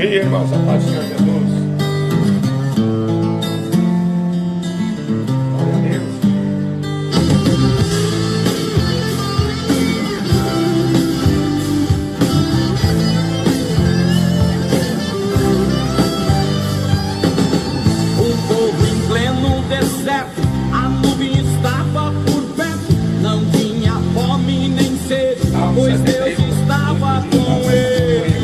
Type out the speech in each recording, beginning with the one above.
dia, irmãos, a paz do Senhor Jesus. Glória a Deus. Um povo em pleno deserto, a nuvem estava por perto, não tinha fome nem sede, pois Deus estava com ele.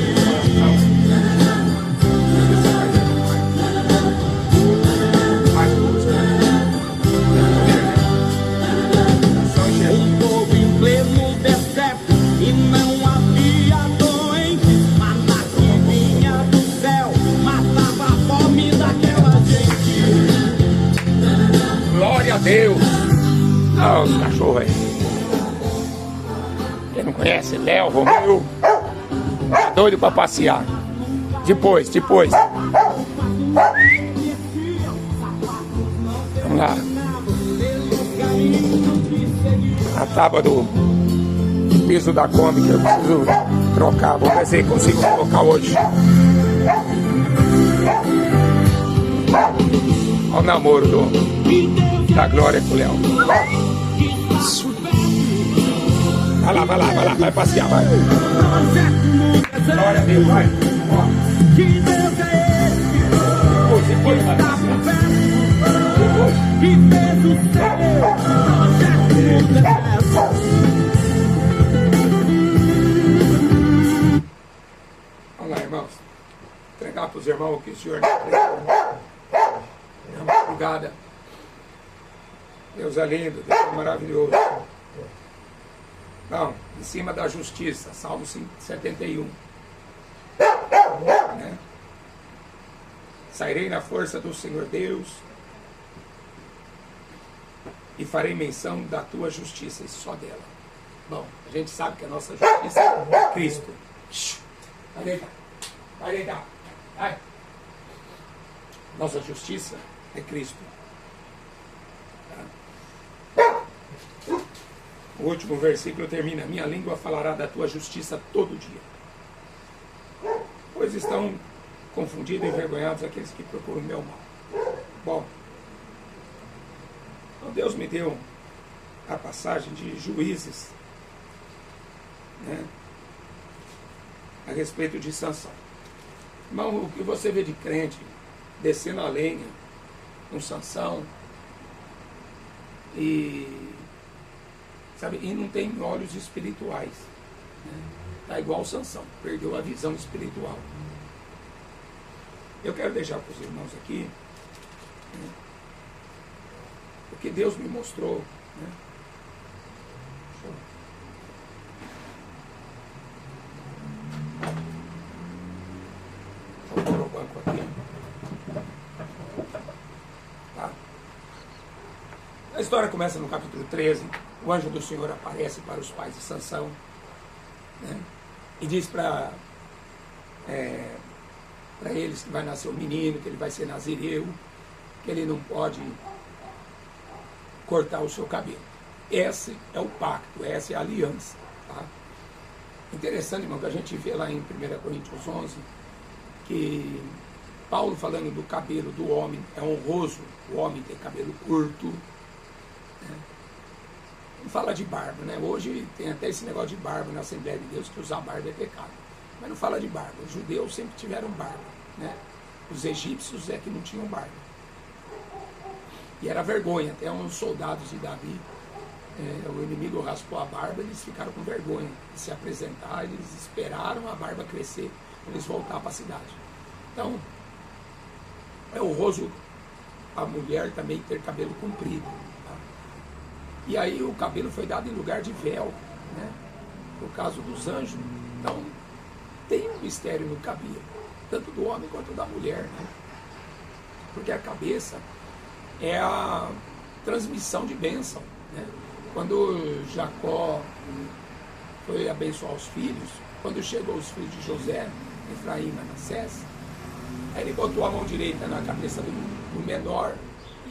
Um povo em pleno deserto e não havia doente, maná que vinha do céu matava a fome daquela gente. Glória a Deus. Ah, os cachorros aí. Quem não conhece, Léo, Romeu. Tá doido pra passear. Depois. Vamos lá. A tábua do piso da Kombi que eu preciso trocar. Vou ver se eu consigo colocar hoje. Olha o namoro da Glória com o Léo. Vai passear, vai. Glória a Deus, vai. Depois vai passear. Vamos lá, irmãos. Entregar para os irmãos o que o Senhor nos entregou. É uma madrugada. Deus é lindo, Deus é maravilhoso. Não, em cima da justiça, Salmo 71. Né? Sairei na força do Senhor Deus e farei menção da tua justiça, e só dela. Bom, a gente sabe que a nossa justiça é Cristo. Vai deitar. Vai. Nossa justiça é Cristo. O último versículo termina: minha língua falará da tua justiça todo dia. Pois estão confundidos e envergonhados aqueles que procuram o meu mal. Bom, então Deus me deu a passagem de Juízes, né, a respeito de Sansão. Irmão, o que você vê de crente descendo a lenha com Sansão e não tem olhos espirituais, né? Tá igual Sansão, perdeu a visão espiritual. Eu quero deixar para os irmãos aqui, né, o que Deus me mostrou, né? Deixa eu pôr o banco aqui. Tá. A história começa no capítulo 13. O anjo do Senhor aparece para os pais de Sansão, né, e diz para eles que vai nascer um menino, que ele vai ser nazireu, que ele não pode cortar o seu cabelo. Esse é o pacto, essa é a aliança. Tá? Interessante, irmão, que a gente vê lá em 1 Coríntios 11, que Paulo falando do cabelo do homem, é honroso o homem ter cabelo curto, né? Não fala de barba, né? Hoje tem até esse negócio de barba na Assembleia de Deus, que usar barba é pecado. Mas não fala de barba. Os judeus sempre tiveram barba, né? Os egípcios é que não tinham barba. E era vergonha. Até uns soldados de Davi, o inimigo raspou a barba, eles ficaram com vergonha de se apresentar, eles esperaram a barba crescer para eles voltar para a cidade. Então, é honroso a mulher também ter cabelo comprido. E aí o cabelo foi dado em lugar de véu, né? No caso dos anjos. Então, tem um mistério no cabelo, tanto do homem quanto da mulher, né? Porque a cabeça é a transmissão de bênção, né? Quando Jacó foi abençoar os filhos, quando chegou os filhos de José, Efraim e Manassés, aí ele botou a mão direita na cabeça do menor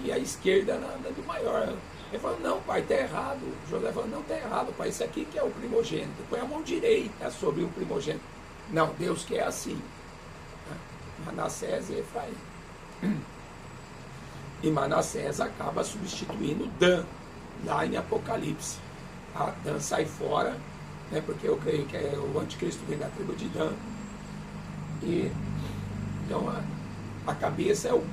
e a esquerda na do maior. Ele falou: não, pai, está errado. José falou: não, está errado, pai, isso aqui que é o primogênito. Põe a mão direita sobre o primogênito. Não, Deus quer assim. né? Manassés e Efraim. E Manassés acaba substituindo Dan, lá em Apocalipse. Tá? Dan sai fora, né? Porque eu creio que o anticristo vem da tribo de Dan. E então a cabeça é o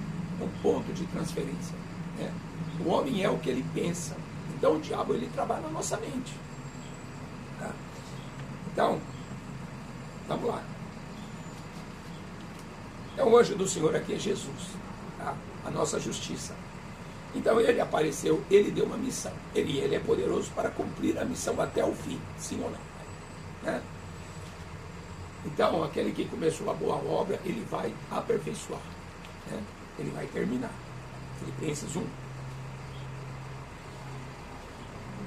ponto de transferência, né? O homem é o que ele pensa. Então o diabo ele trabalha na nossa mente. Tá? Então, vamos lá. Então o anjo do Senhor aqui é Jesus, tá? A nossa justiça. Então ele apareceu, ele deu uma missão. Ele é poderoso para cumprir a missão até o fim, sim ou não? Né? Então aquele que começou a boa obra, ele vai aperfeiçoar, né? Ele vai terminar. Filipenses 1.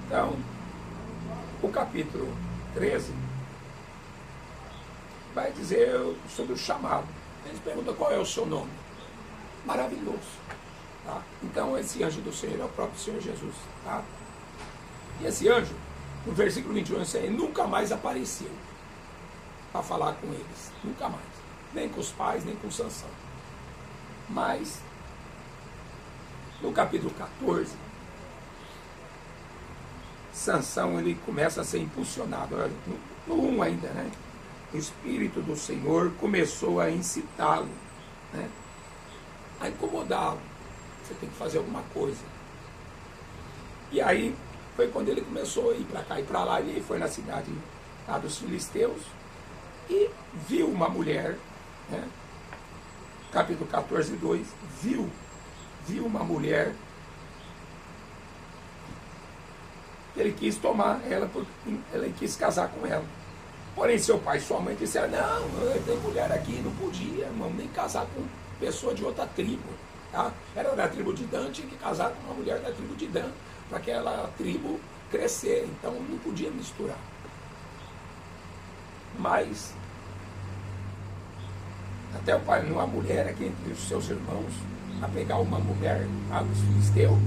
Então, o capítulo 13 vai dizer sobre o chamado. Eles perguntam qual é o seu nome. Maravilhoso. Tá? Então, esse anjo do Senhor é o próprio Senhor Jesus. Tá? E esse anjo, no versículo 21, ele nunca mais apareceu para falar com eles. Nunca mais. Nem com os pais, nem com Sansão. Mas, no capítulo 14, Sansão ele começa a ser impulsionado. No 1 ainda, né? O Espírito do Senhor começou a incitá-lo, né? A incomodá-lo. Você tem que fazer alguma coisa. E aí foi quando ele começou a ir para cá e para lá. Ele foi na cidade lá dos filisteus e viu uma mulher, né? Capítulo 14, 2, viu uma mulher. Ele quis tomar ela, porque ele quis casar com ela. Porém, seu pai e sua mãe disseram, não, tem mulher aqui, não podia, irmão, nem casar com pessoa de outra tribo. Tá? Era da tribo de Dan, tinha que casar com uma mulher da tribo de Dan, para aquela tribo crescer. Então, não podia misturar. Mas, até o pai, uma mulher aqui entre os seus irmãos, a pegar uma mulher dos filisteus,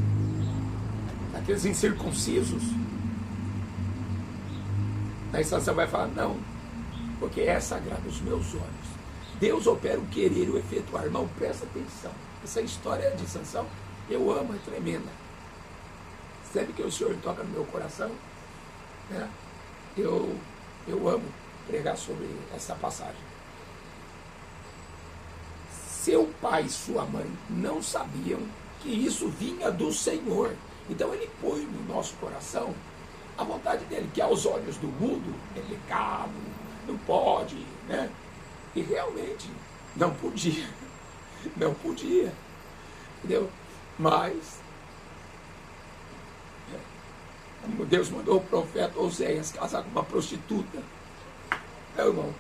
aqueles incircuncisos. Aí Sansão vai falar, não, porque é sagrado aos meus olhos. Deus opera o querer e o efetuar. Irmão, presta atenção. Essa história de Sansão, eu amo, é tremenda. Sempre que o Senhor toca no meu coração, né, eu amo pregar sobre essa passagem. Seu pai e sua mãe não sabiam que isso vinha do Senhor. Então ele põe no nosso coração a vontade dele, que aos olhos do mundo é pecado, não pode, né? E realmente não podia, não podia, entendeu? Mas Deus mandou o profeta Oséias casar com uma prostituta. Irmão,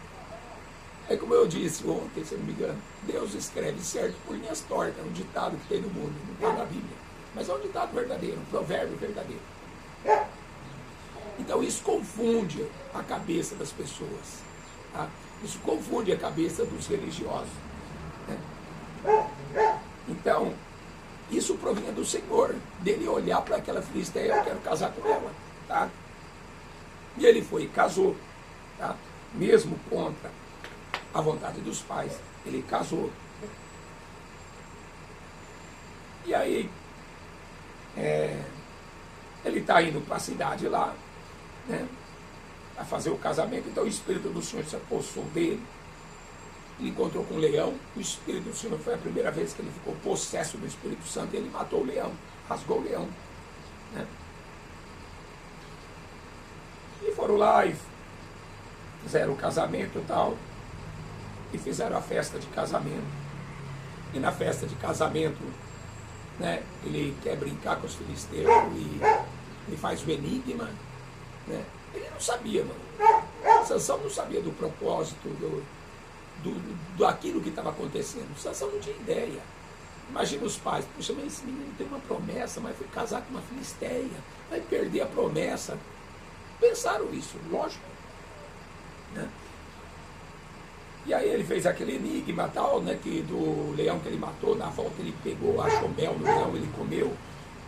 é como eu disse ontem, se não me engano, Deus escreve certo por linhas tortas, é um ditado que tem no mundo, não está na Bíblia. Mas é um ditado verdadeiro, um provérbio verdadeiro. Então isso confunde a cabeça das pessoas. Tá? Isso confunde a cabeça dos religiosos. Né? Então, isso provinha do Senhor, dele olhar para aquela filisteia, eu quero casar com ela. Tá? E ele foi e casou. Tá? Mesmo contra a vontade dos pais, ele casou. E aí, ele está indo para a cidade lá, né, a fazer o casamento. Então o Espírito do Senhor se apossou dele. Ele encontrou com um leão. O Espírito do Senhor foi a primeira vez que ele ficou possesso do Espírito Santo. E ele matou o leão, rasgou o leão, né? E foram lá e fizeram o casamento e tal, e fizeram a festa de casamento. E na festa de casamento, né, ele quer brincar com os filisteus e ele faz o enigma, né? Ele não sabia, mano. Sansão não sabia do propósito, do aquilo que estava acontecendo. Sansão não tinha ideia. Imagina os pais, puxa, mas esse menino tem uma promessa, mas foi casar com uma filisteia, vai perder a promessa. Pensaram isso, lógico, né? E aí ele fez aquele enigma tal, né, que do leão que ele matou, na volta ele pegou, achou mel no leão, ele comeu,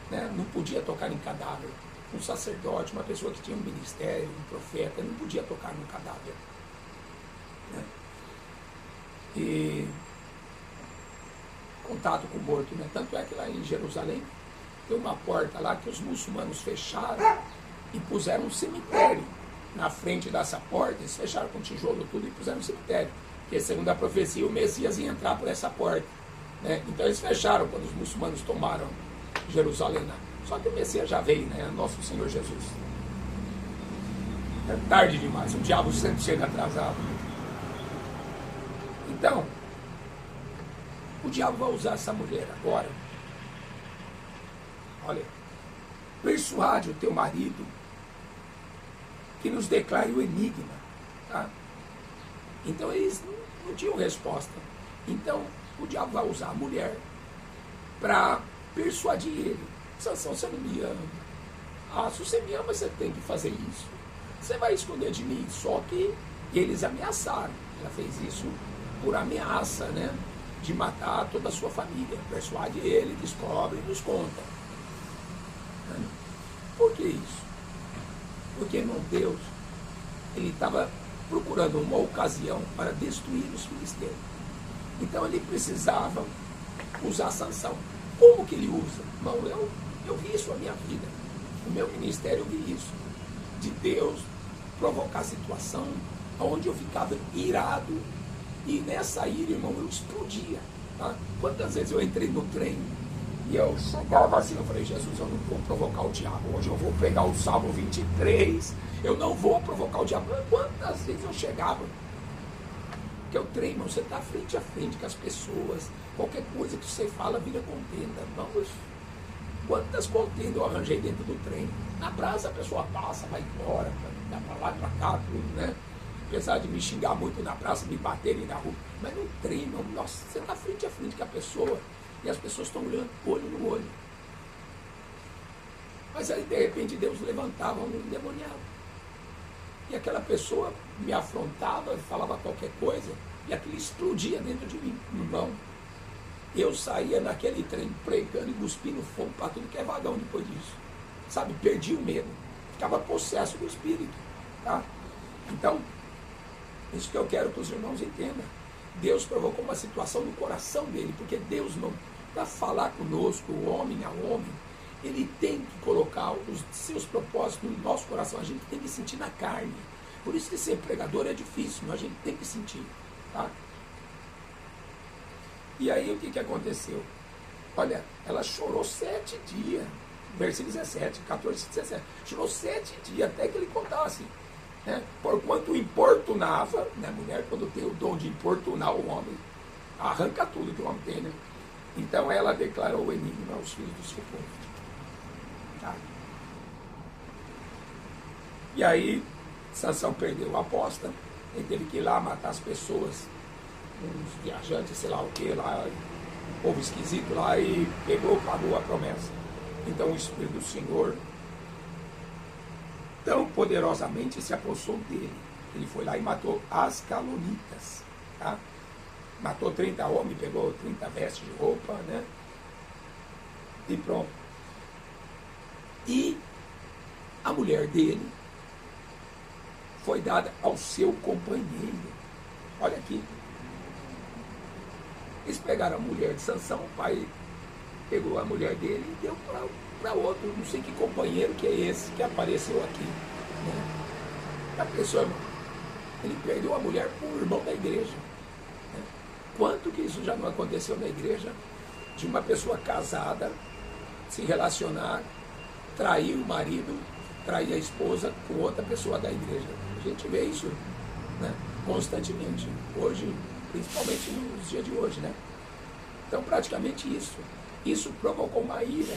né? Não podia tocar em cadáver. Um sacerdote, uma pessoa que tinha um ministério, um profeta, não podia tocar no cadáver, né? E contato com o morto, né? Tanto é que lá em Jerusalém tem uma porta lá que os muçulmanos fecharam e puseram um cemitério na frente dessa porta. Eles fecharam com tijolo tudo e puseram um cemitério, porque segundo a profecia o Messias ia entrar por essa porta, né? Então eles fecharam quando os muçulmanos tomaram Jerusalém lá. Só que o Messias já veio, né? Nosso Senhor Jesus. É tarde demais, o diabo sempre chega atrasado. Então, o diabo vai usar essa mulher agora. Olha, persuade o teu marido que nos declare o enigma. Tá? Então eles não tinham resposta. Então o diabo vai usar a mulher para persuadir ele. Sansão, você não me ama. Ah, se você me ama, você tem que fazer isso. Você vai esconder de mim. Só que eles ameaçaram. Ela fez isso por ameaça, né? De matar toda a sua família. Persuade ele, descobre e nos conta. Por que isso? Porque, irmão, Deus, ele estava procurando uma ocasião para destruir os filisteus. Então ele precisava usar Sansão. Como que ele usa? Irmão, eu vi isso na minha vida. No meu ministério eu vi isso. De Deus provocar situação onde eu ficava irado. E nessa ira, irmão, eu explodia. Tá? Quantas vezes eu entrei no trem e eu chegava assim, eu falei, Jesus, eu não vou provocar o diabo. Hoje eu vou pegar o Salmo 23. Eu não vou provocar o diabo. Quantas vezes eu chegava? Porque o trem, irmão, você está frente a frente com as pessoas. Qualquer coisa que você fala vira contenda. Vamos. Quantas contendas eu arranjei dentro do trem? Na praça a pessoa passa, vai embora, dá para lá e para cá, tudo, né? Apesar de me xingar muito na praça, me baterem na rua. Mas no trem, irmão, nossa, você está frente a frente com a pessoa e as pessoas estão olhando olho no olho. Mas aí, de repente, Deus levantava um endemoniado. E aquela pessoa me afrontava, falava qualquer coisa, e aquilo explodia dentro de mim, irmão. Eu saía naquele trem pregando e cuspindo fogo para tudo que é vagão depois disso. Sabe, perdi o medo. Ficava possesso do Espírito. Tá? Então, isso que eu quero que os irmãos entendam. Deus provocou uma situação no coração dele, porque Deus não, para falar conosco, homem a homem, ele tem que colocar os seus propósitos no nosso coração. A gente tem que sentir na carne. Por isso que ser pregador é difícil, mas a gente tem que sentir. Tá? E aí o que aconteceu? Olha, ela chorou 7 dias. Versículo 17, 14, 17. Chorou 7 dias até que ele contasse. Né? Porquanto importunava, né? A mulher, quando tem o dom de importunar o homem, arranca tudo que o homem tem. Né? Então ela declarou o enigma aos filhos do seu povo. Tá? E aí, Sansão perdeu a aposta. Ele teve que ir lá matar as pessoas, uns viajantes, sei lá o que, lá, povo esquisito lá, e pegou, pagou a promessa. Então o Espírito do Senhor tão poderosamente se apossou dele. Ele foi lá e matou as calonitas. Tá? Matou 30 homens, pegou 30 vestes de roupa, né? E pronto. E a mulher dele foi dada ao seu companheiro. Olha aqui. Eles pegaram a mulher de Sansão, o pai pegou a mulher dele e deu para outro, não sei que companheiro que é esse que apareceu aqui. Né? A pessoa, irmão, ele perdeu a mulher por irmão da igreja. Né? Quanto que isso já não aconteceu na igreja? De uma pessoa casada se relacionar, trair o marido, trair a esposa com outra pessoa da igreja. A gente vê isso, né? Constantemente, hoje, principalmente nos dias de hoje, né? Então, praticamente isso. Isso provocou uma ira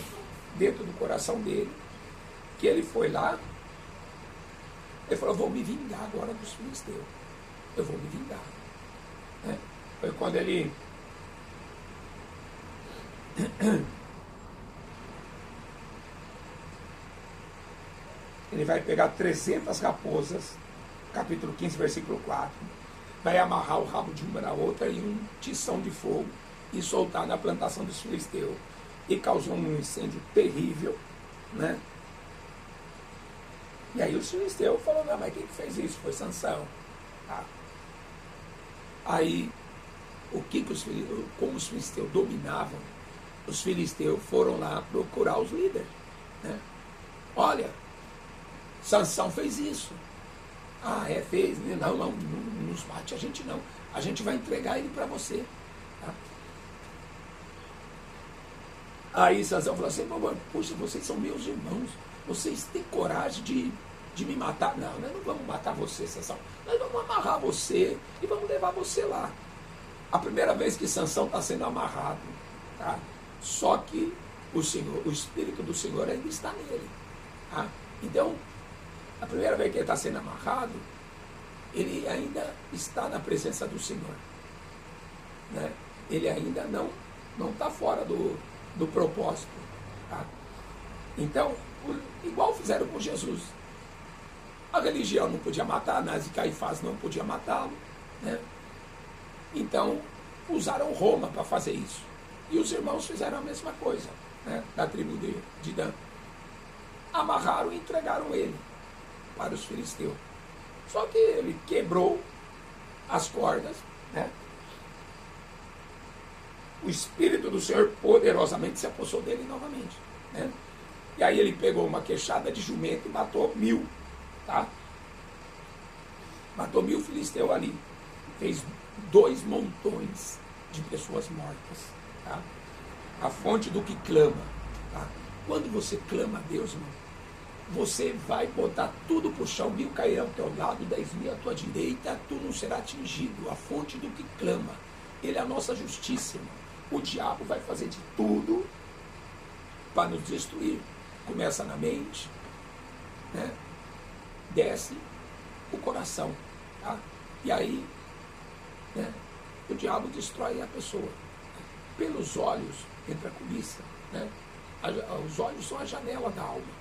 dentro do coração dele, que ele foi lá, ele falou, eu vou me vingar agora dos filisteus. Eu vou me vingar. Né? Foi quando ele vai pegar 300 raposas, capítulo 15, versículo 4, vai amarrar o rabo de uma na outra em um tição de fogo e soltar na plantação dos filisteus. E causou um incêndio terrível, né? E aí os filisteus falaram, não, mas quem fez isso? Foi Sansão. Tá? Aí como os filisteus dominavam, os filisteus foram lá procurar os líderes. Né? Olha, Sansão fez isso. Fez. Não nos bate a gente não. A gente vai entregar ele para você. Tá? Aí Sansão falou assim, puxa, vocês são meus irmãos, vocês têm coragem de me matar? Não, nós não vamos matar você, Sansão. Nós vamos amarrar você e vamos levar você lá. A primeira vez que Sansão está sendo amarrado, tá? Só que o Espírito do Senhor ainda está nele. Tá? Então, a primeira vez que ele está sendo amarrado, ele ainda está na presença do Senhor. Né? Ele ainda não está fora do propósito. Tá? Então, igual fizeram com Jesus. A religião não podia matar, Anás e Caifás não podia matá-lo. Né? Então, usaram Roma para fazer isso. E os irmãos fizeram a mesma coisa, né? Da tribo de Dan. Amarraram e entregaram ele para os filisteus. Só que ele quebrou as cordas, né? O Espírito do Senhor poderosamente se apossou dele novamente. Né? E aí ele pegou uma queixada de jumento e matou 1000. Tá? Matou 1000 filisteus ali. Fez 2 montões de pessoas mortas. Tá? A fonte do que clama. Tá? Quando você clama a Deus, irmão, você vai botar tudo para o chão, 1000 cairão ao teu lado, 10.000 à tua direita, tu não será atingido. A fonte do que clama. Ele é a nossa justiça, irmão. O diabo vai fazer de tudo para nos destruir. Começa na mente, né? Desce o coração. Tá? E aí, né, o diabo destrói a pessoa. Pelos olhos entra a cobiça. Né? Os olhos são a janela da alma.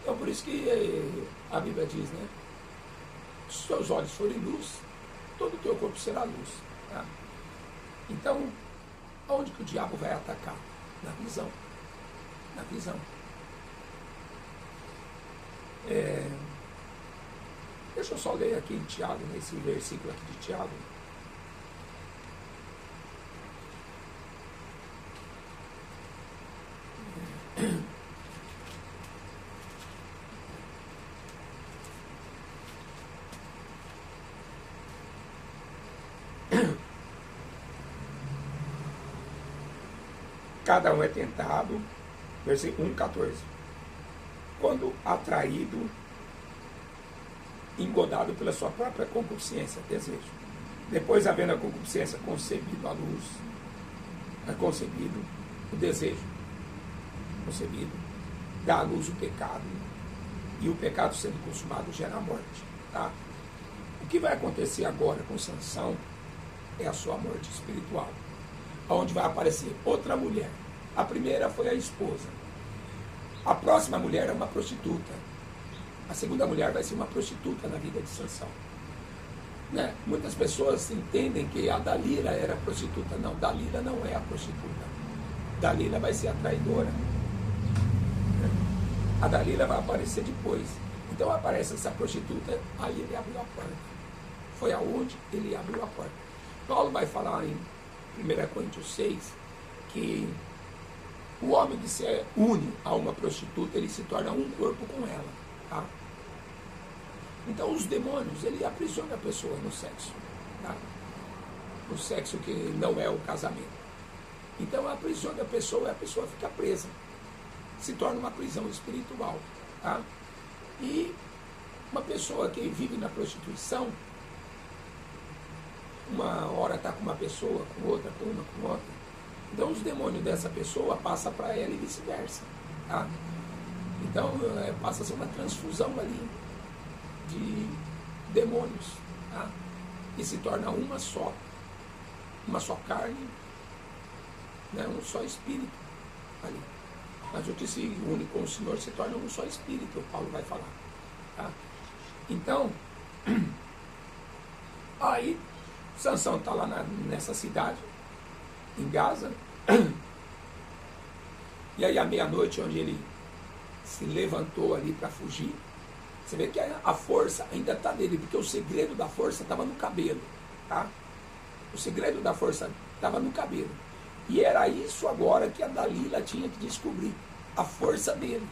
Então, por isso que a Bíblia diz, né? Se os teus olhos forem luz, todo o teu corpo será luz. Tá? Então, aonde que o diabo vai atacar? Na visão. Na visão. Deixa eu só ler aqui em Tiago, nesse versículo aqui de Tiago. Cada um é tentado, versículo 1,14. Quando atraído, engodado pela sua própria concupiscência, desejo. Depois, havendo a concupiscência concebido a luz, é concebido o desejo, concebido, dá à luz o pecado, e o pecado sendo consumado gera a morte. Tá? O que vai acontecer agora com Sansão é a sua morte espiritual, onde vai aparecer outra mulher. A primeira foi a esposa. A próxima mulher é uma prostituta. A segunda mulher vai ser uma prostituta na vida de Sansão. Né? Muitas pessoas entendem que a Dalila era prostituta. Não, Dalila não é a prostituta. Dalila vai ser a traidora. A Dalila vai aparecer depois. Então aparece essa prostituta, aí ele abriu a porta. Foi aonde ele abriu a porta. Paulo vai falar em 1 Coríntios 6 que o homem que se une a uma prostituta, ele se torna um corpo com ela. Tá? Então os demônios, ele aprisiona a pessoa no sexo. Tá? No sexo que não é o casamento. Então aprisiona a pessoa fica presa. Se torna uma prisão espiritual. Tá? E uma pessoa que vive na prostituição, uma hora está com uma pessoa, com outra, com uma, com outra. Então os demônios dessa pessoa passam para ela e vice-versa. Tá? Então passa a ser uma transfusão ali de demônios. Tá? E se torna uma só carne, né? Um só espírito ali. Mas o que se une com o Senhor se torna um só espírito, Paulo vai falar. Tá? Então, aí Sansão está lá nessa cidade, em Gaza, e aí à meia-noite, onde ele se levantou ali para fugir, você vê que a força ainda está nele, porque o segredo da força estava no cabelo. Tá? O segredo da força estava no cabelo. E era isso agora que a Dalila tinha que descobrir. A força dele.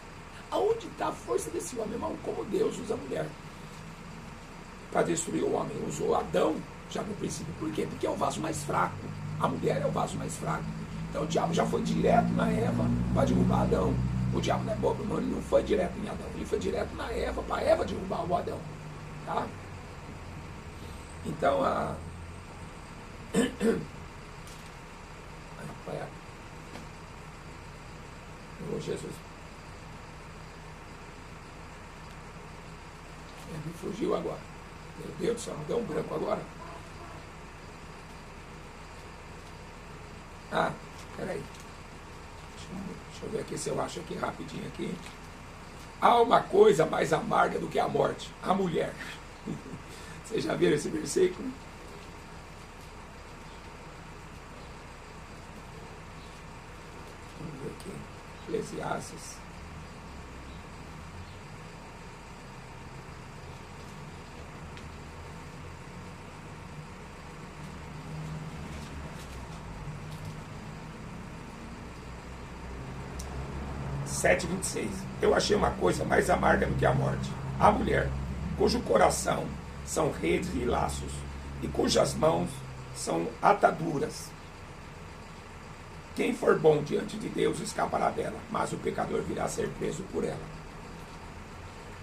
Aonde está a força desse homem, irmão? Como Deus usa a mulher para destruir o homem. Usou Adão já no princípio. Por quê? Porque é o vaso mais fraco. A mulher é o vaso mais fraco. Então o diabo já foi direto na Eva para derrubar Adão. O diabo não é bobo, não. Ele não foi direto em Adão. Ele foi direto na Eva, para Eva derrubar o Adão. Tá? Então a... Oh, Jesus. Me fugiu agora. Meu Deus do céu, deu um branco agora. Ah, peraí. Deixa eu ver aqui se eu acho aqui rapidinho aqui. Há uma coisa mais amarga do que a morte, a mulher. Vocês já viram esse versículo? Vamos ver aqui. Eclesiastes. Sete, 26. Eu achei uma coisa mais amarga do que a morte. A mulher, cujo coração são redes e laços, e cujas mãos são ataduras. Quem for bom diante de Deus escapará dela, mas o pecador virá a ser preso por ela.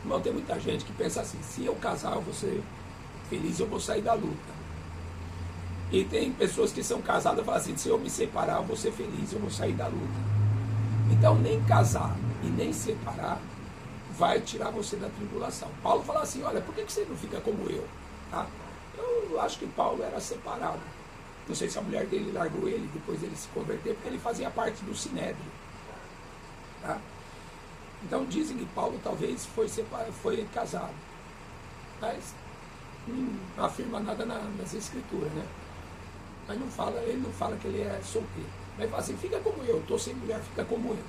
Irmão, tem muita gente que pensa assim: se eu casar, eu vou ser feliz, eu vou sair da luta. E tem pessoas que são casadas e falam assim: se eu me separar, eu vou ser feliz, eu vou sair da luta. Então, nem casar e nem separar vai tirar você da tribulação. Paulo fala assim: olha, por que você não fica como eu? Tá? Eu acho que Paulo era separado. Não sei se a mulher dele largou ele depois dele se converter, porque ele fazia parte do Sinédrio. Tá? Então dizem que Paulo talvez foi casado. Mas não afirma nada nas escrituras, né? Mas ele não fala que ele é solteiro. Mas fala assim: fica como eu, estou sem mulher, fica como eu.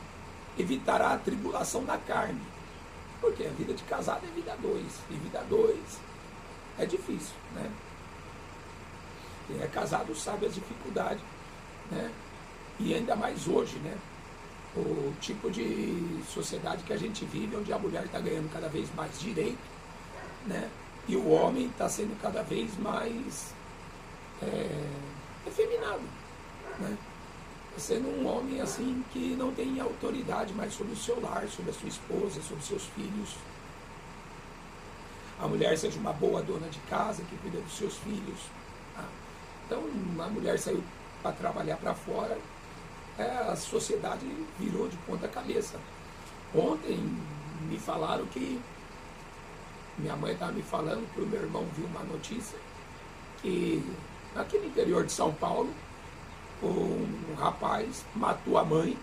Evitará a tribulação na carne. Porque a vida de casado é vida 2. E vida 2 é difícil, né? Quem é casado sabe as dificuldades, né? E ainda mais hoje, né? O tipo de sociedade que a gente vive, onde a mulher está ganhando cada vez mais direito, né? E o homem está sendo cada vez mais efeminado, né? Sendo um homem assim que não tem autoridade mais sobre o seu lar, sobre a sua esposa, sobre seus filhos. A mulher seja uma boa dona de casa, que cuida dos seus filhos. Tá? Então, a mulher saiu para trabalhar para fora, a sociedade virou de ponta cabeça. Ontem me falaram que, minha mãe estava me falando que o meu irmão viu uma notícia que aqui no interior de São Paulo, um rapaz matou a mãe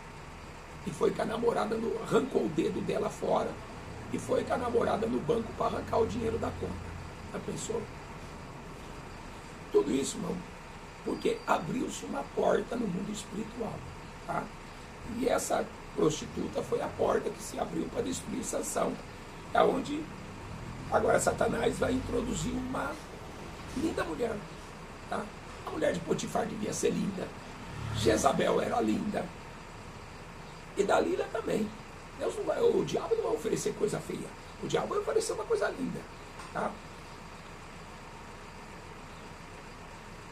e foi com a namorada, arrancou o dedo dela fora e foi com a namorada no banco para arrancar o dinheiro da conta. Já pensou? Tudo isso, irmão, porque abriu-se uma porta no mundo espiritual. Tá? E essa prostituta foi a porta que se abriu para destruir Sansão. É onde agora Satanás vai introduzir uma linda mulher. Tá? A mulher de Potifar devia ser linda. Jezabel era linda. E Dalila também. O diabo não vai oferecer coisa feia. O diabo vai oferecer uma coisa linda. Tá?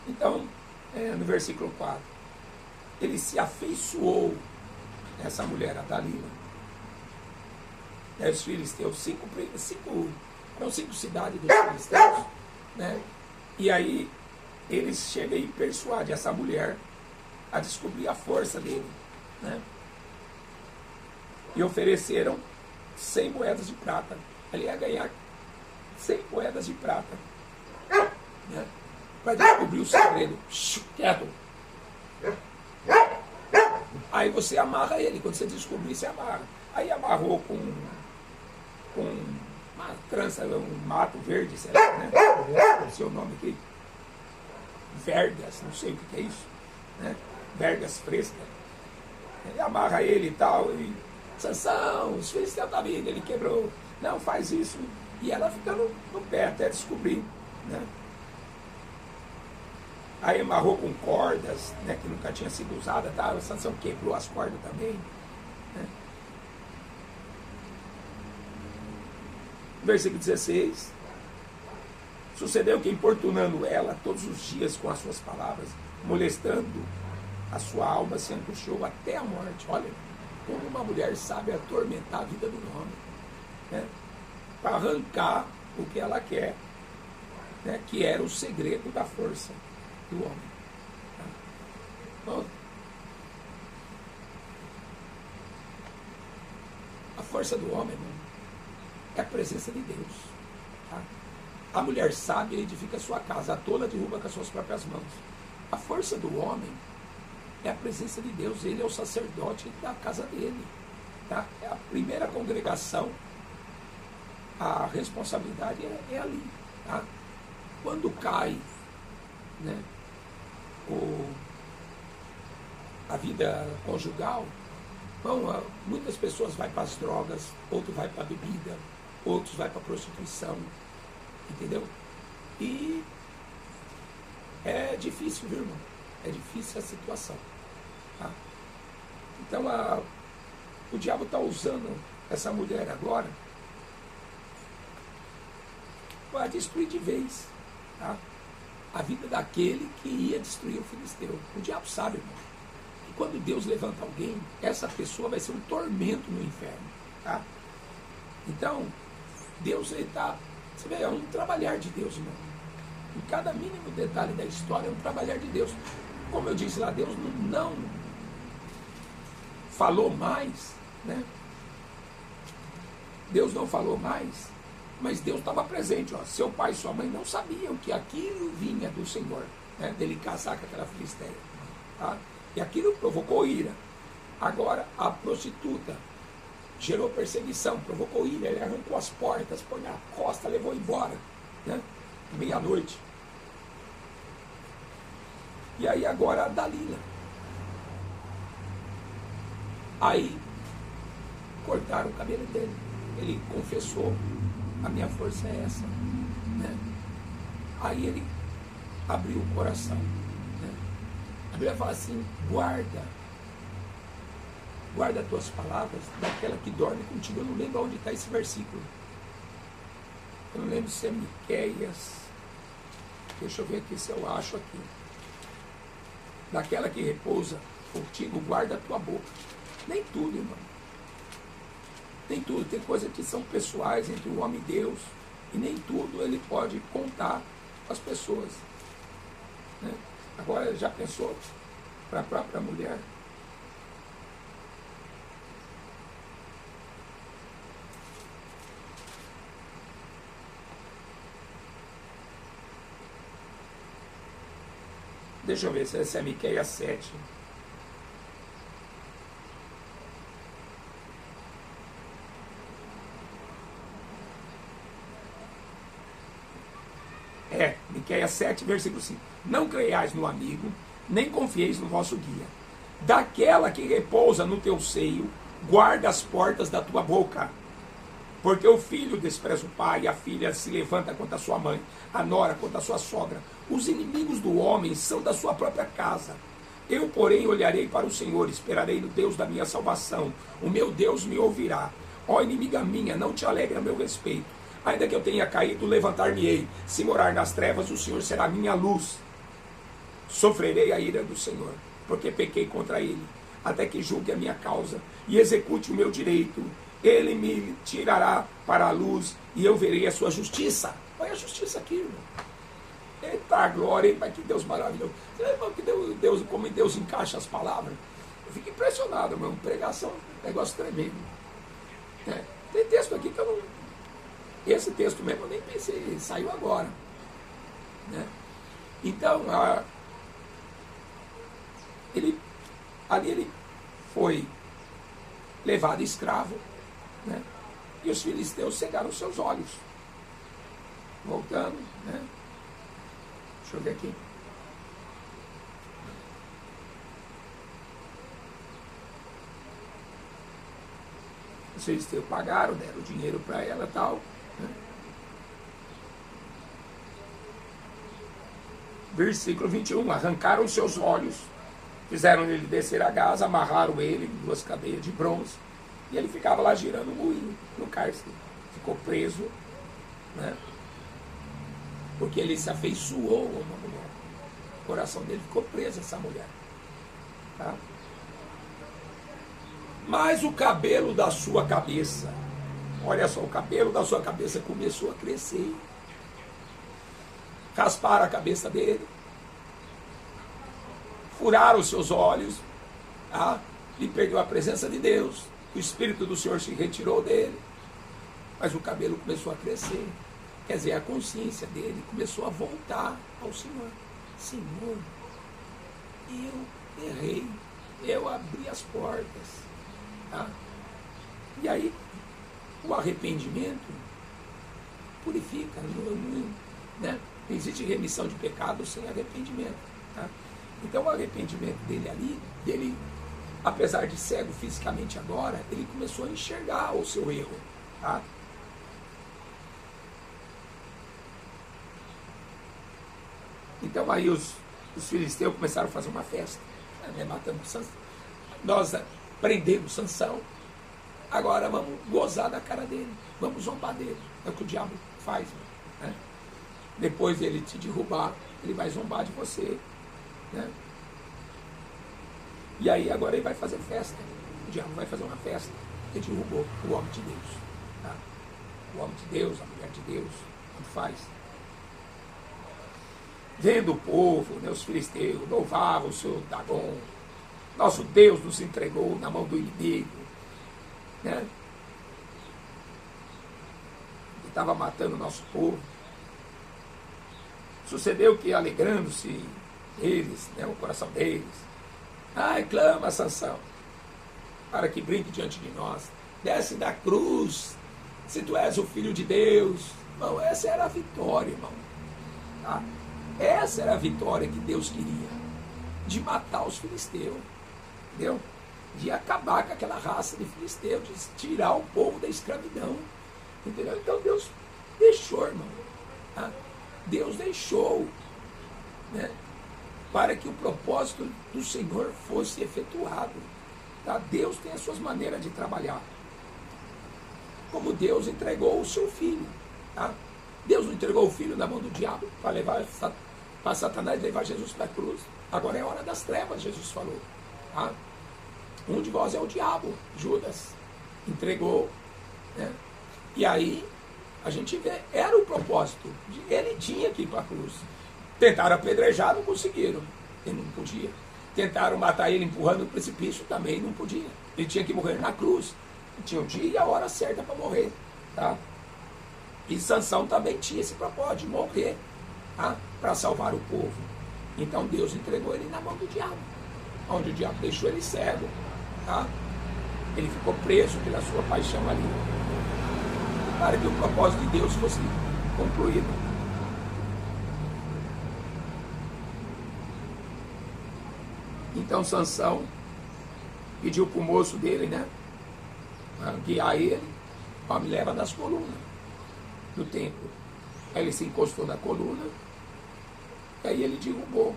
Então, no versículo 4, ele se afeiçoou, essa mulher, a Dalila. Os filisteus, eram 5 cidades dos filisteus, né? E aí eles chegam e persuadem essa mulher a descobrir a força dele, né? E ofereceram 100 moedas de prata. Ele ia ganhar 100 moedas de prata, né? Para descobrir o segredo. Quieto. Aí você amarra ele. Quando você descobrir, você amarra. Aí amarrou com uma trança, um mato verde, sei lá, né? O seu nome aqui. Vergas, não sei o que é isso, né? Vergas fresca. Ele amarra ele e tal, e Sansão, os filisteus estão vindo, ele quebrou, não, faz isso, e ela fica no pé até descobrir, né? Aí amarrou com cordas, né, que nunca tinha sido usada, tá? A Sansão quebrou as cordas também. Né? Versículo 16. Sucedeu que, importunando ela todos os dias com as suas palavras, molestando a sua alma, se angustiou até a morte. Olha, como uma mulher sabe atormentar a vida do homem, né? Para arrancar o que ela quer, né? Que era o segredo da força do homem. Tá? Então, a força do homem, irmão, é a presença de Deus. Tá? A mulher sábia edifica a sua casa, a tola derruba com as suas próprias mãos. A força do homem é a presença de Deus, ele é o sacerdote da casa dele. Tá? É a primeira congregação, a responsabilidade é ali. Tá? Quando cai, né, a vida conjugal, bom, muitas pessoas vão para as drogas, outros vão para a bebida, outros vão para a prostituição, entendeu? E é difícil, viu, irmão? É difícil a situação. Tá? Então, o diabo está usando essa mulher agora para destruir de vez, tá? A vida daquele que ia destruir o filisteu. O diabo sabe, irmão, que quando Deus levanta alguém, essa pessoa vai ser um tormento no inferno. Tá? Então, Deus está... Você vê, é um trabalhar de Deus, irmão. Em cada mínimo detalhe da história é um trabalhar de Deus. Como eu disse lá, Deus não falou mais, né? Deus não falou mais, mas Deus estava presente. Ó. Seu pai e sua mãe não sabiam que aquilo vinha do Senhor, né? Dele casar com aquela filisteia. Tá? E aquilo provocou ira. Agora, a prostituta gerou perseguição, provocou ira, ele arrancou as portas, põe na costa, levou embora, né? Meia-noite. E aí agora a Dalila. Aí cortaram o cabelo dele. Ele confessou, a minha força é essa. Né? Aí ele abriu o coração. Né? A Bíblia fala assim, guarda as tuas palavras daquela que dorme contigo. Eu não lembro onde está esse versículo. Eu não lembro se é Miqueias. Deixa eu ver aqui se eu acho aqui. Daquela que repousa contigo, guarda a tua boca. Nem tudo, irmão. Nem tudo. Tem coisas que são pessoais entre o homem e Deus. E nem tudo ele pode contar com as pessoas. Né? Agora, já pensou para a própria mulher? Deixa eu ver se essa é Miqueias 7. Miqueias 7, versículo 5. Não creiais no amigo, nem confieis no vosso guia. Daquela que repousa no teu seio, guarda as portas da tua boca. Porque o filho despreza o pai, a filha se levanta contra a sua mãe, a nora contra a sua sogra. Os inimigos do homem são da sua própria casa. Eu, porém, olharei para o Senhor, esperarei no Deus da minha salvação. O meu Deus me ouvirá. Ó inimiga minha, não te alegre a meu respeito. Ainda que eu tenha caído, levantar-me-ei. Se morar nas trevas, o Senhor será minha luz. Sofrerei a ira do Senhor, porque pequei contra ele, até que julgue a minha causa e execute o meu direito. Ele me tirará para a luz e eu verei a sua justiça. Olha a justiça aqui, irmão. Eita glória, mas que Deus maravilhoso. Você lembra que Deus, como Deus encaixa as palavras? Eu fico impressionado, irmão. Pregação, negócio tremendo. É. Tem texto aqui que eu não... Esse texto mesmo eu nem pensei, saiu agora. Né? Então, ele foi levado escravo, né? E os filisteus cegaram seus olhos. Voltando, né? Deixa eu ver aqui. Os filisteus pagaram, deram dinheiro para ela e tal. Né? Versículo 21, arrancaram seus olhos, fizeram ele descer a Gaza, amarraram ele em 2 cadeias de bronze, e ele ficava lá girando o moinho no cárcere. Ficou preso, né? Porque ele se afeiçoou a uma mulher. O coração dele ficou preso a essa mulher. Tá? Mas o cabelo da sua cabeça, olha só, o cabelo da sua cabeça começou a crescer. Rasparam a cabeça dele, furaram os seus olhos, tá? E perdeu a presença de Deus. O Espírito do Senhor se retirou dele, mas o cabelo começou a crescer. Quer dizer, a consciência dele começou a voltar ao Senhor. Senhor, eu errei, eu abri as portas. Tá? E aí, o arrependimento purifica, né? Não existe remissão de pecado sem arrependimento. Tá? Então, o arrependimento dele, apesar de cego fisicamente agora, ele começou a enxergar o seu erro. Tá? Então, aí os filisteus começaram a fazer uma festa, né? Matando Sansão. Nós prendemos Sansão, agora vamos gozar da cara dele, vamos zombar dele. É o que o diabo faz, né? Depois dele te derrubar, ele vai zombar de você, né? E aí agora ele vai fazer festa. O diabo vai fazer uma festa. Ele derrubou o homem de Deus, tá? O homem de Deus, a mulher de Deus, tanto faz. Vendo o povo, né, os filisteus, louvavam o Senhor Dagon. Nosso Deus nos entregou na mão do inimigo, né? Que estava matando o nosso povo. Sucedeu que, alegrando-se eles, né, o coração deles, ai, clama, Sansão, para que brinque diante de nós, desce da cruz, se tu és o Filho de Deus. Irmão, essa era a vitória, irmão. Tá? Essa era a vitória que Deus queria, de matar os filisteus, entendeu? De acabar com aquela raça de filisteus, de tirar o povo da escravidão, entendeu? Então Deus deixou, irmão. Tá? Deus deixou, né, para que o propósito do Senhor fosse efetuado. Tá? Deus tem as suas maneiras de trabalhar. Como Deus entregou o seu filho. Tá? Deus não entregou o filho na mão do diabo para levar para Satanás levar Jesus para a cruz. Agora é hora das trevas, Jesus falou. Tá? Um de vós é o diabo, Judas. Entregou. Né? E aí a gente vê, era o propósito. Ele tinha que ir para a cruz. Tentaram apedrejar, não conseguiram. Ele não podia. Tentaram matar ele empurrando no precipício, também não podia. Ele tinha que morrer na cruz. Tinha o dia e a hora certa para morrer. Tá? E Sansão também tinha esse propósito de morrer, tá? Para salvar o povo. Então Deus entregou ele na mão do diabo. Onde o diabo deixou ele cego. Tá? Ele ficou preso pela sua paixão ali. Para que o propósito de Deus fosse concluído. Então Sansão pediu para o moço dele, né, guiar ele, para me levar nas colunas do templo. Aí ele se encostou na coluna, e aí ele derrubou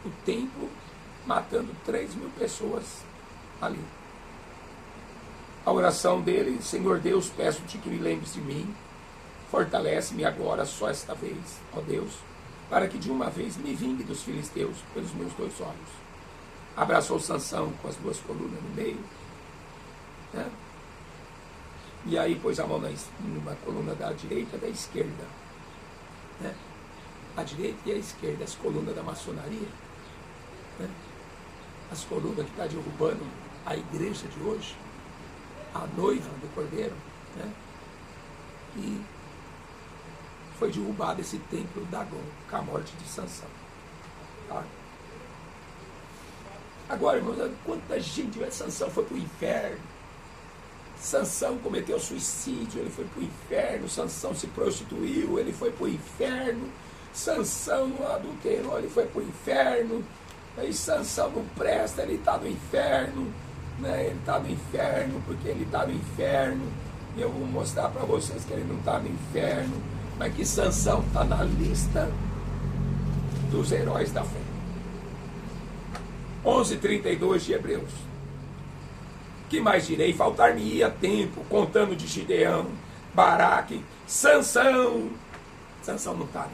o templo, matando 3.000 pessoas ali. A oração dele: Senhor Deus, peço-te que me lembres de mim, fortalece-me agora só esta vez, ó Deus, para que de uma vez me vingue dos filisteus pelos meus 2 olhos. Abraçou Sansão com as 2 colunas no meio, né? E aí pôs a mão numa coluna da direita e da esquerda, né? A direita e a esquerda, as colunas da maçonaria, né? As colunas que está derrubando a igreja de hoje, a noiva do Cordeiro, né? E foi derrubado esse templo Dagon com a morte de Sansão. Tá? Agora, irmãos, quanta gente, Sansão foi para o inferno. Sansão cometeu suicídio, ele foi para o inferno. Sansão se prostituiu, ele foi para o inferno. Sansão adulterou, ele foi para o inferno. Aí Sansão não presta, ele está no inferno, né? Ele está no inferno porque ele está no inferno. E eu vou mostrar para vocês que ele não está no inferno, mas que Sansão está na lista dos heróis da fé. 11:32 de Hebreus. Que mais direi? Faltar-me-ia tempo contando de Gideão, Baraque, Sansão. Sansão não está, né?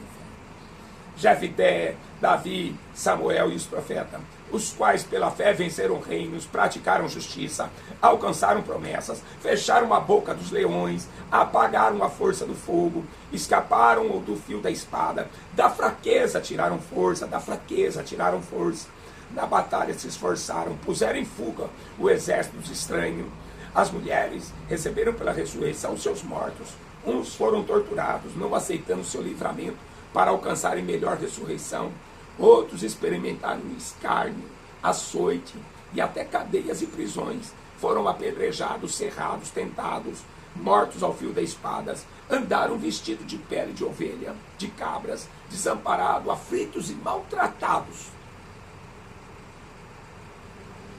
Jefité, Davi, Samuel e os profetas, os quais pela fé venceram reinos, praticaram justiça, alcançaram promessas, fecharam a boca dos leões, apagaram a força do fogo, escaparam do fio da espada, da fraqueza tiraram força, da fraqueza tiraram força, na batalha se esforçaram, puseram em fuga o exército dos estranhos. As mulheres receberam pela ressurreição seus mortos, uns foram torturados, não aceitando seu livramento, para alcançarem melhor ressurreição. Outros experimentaram escárnio, açoite e até cadeias e prisões. Foram apedrejados, cerrados, tentados, mortos ao fio da espada. Andaram vestidos de pele de ovelha, de cabras, desamparados, aflitos e maltratados.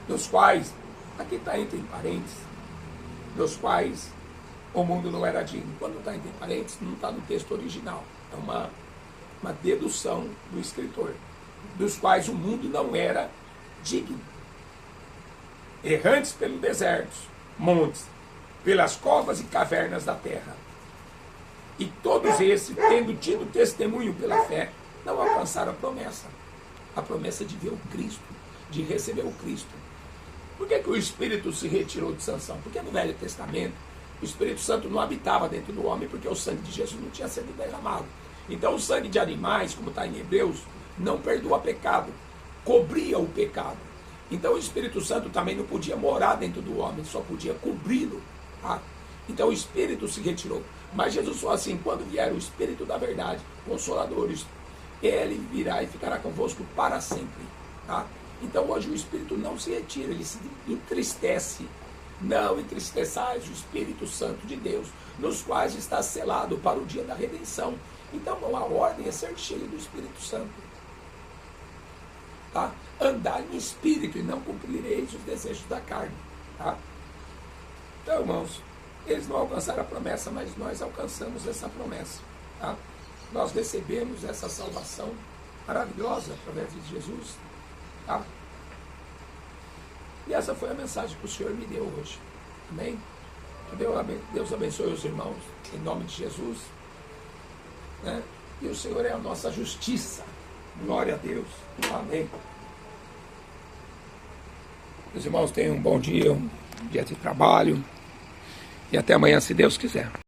Dos quais, aqui está entre parênteses, dos quais o mundo não era digno. Quando está entre parênteses, não está no texto original. É uma dedução do escritor, dos quais o mundo não era digno. Errantes pelos desertos, montes, pelas covas e cavernas da terra. E todos esses, tendo tido testemunho pela fé, não alcançaram a promessa de ver o Cristo, de receber o Cristo. Por que o Espírito se retirou de Sansão? Porque no Velho Testamento, o Espírito Santo não habitava dentro do homem, porque o sangue de Jesus não tinha sido derramado. Então o sangue de animais, como está em Hebreus, não perdoa pecado, cobria o pecado. Então o Espírito Santo também não podia morar dentro do homem, só podia cobri-lo. Tá? Então o Espírito se retirou. Mas Jesus falou assim, quando vier o Espírito da verdade, Consoladores, ele virá e ficará convosco para sempre. Tá? Então hoje o Espírito não se retira, ele se entristece. Não entristeçais o Espírito Santo de Deus, nos quais está selado para o dia da redenção. Então a ordem é ser cheio do Espírito Santo. Tá? Andar em espírito e não cumprireis os desejos da carne. Tá? Então, irmãos, eles não alcançaram a promessa, mas nós alcançamos essa promessa. Tá? Nós recebemos essa salvação maravilhosa através de Jesus. Tá? E essa foi a mensagem que o Senhor me deu hoje. Amém? Que Deus abençoe os irmãos, em nome de Jesus. Né? E o Senhor é a nossa justiça. Glória a Deus. Amém. Meus irmãos, tenham um bom dia, um dia de trabalho. E até amanhã, se Deus quiser.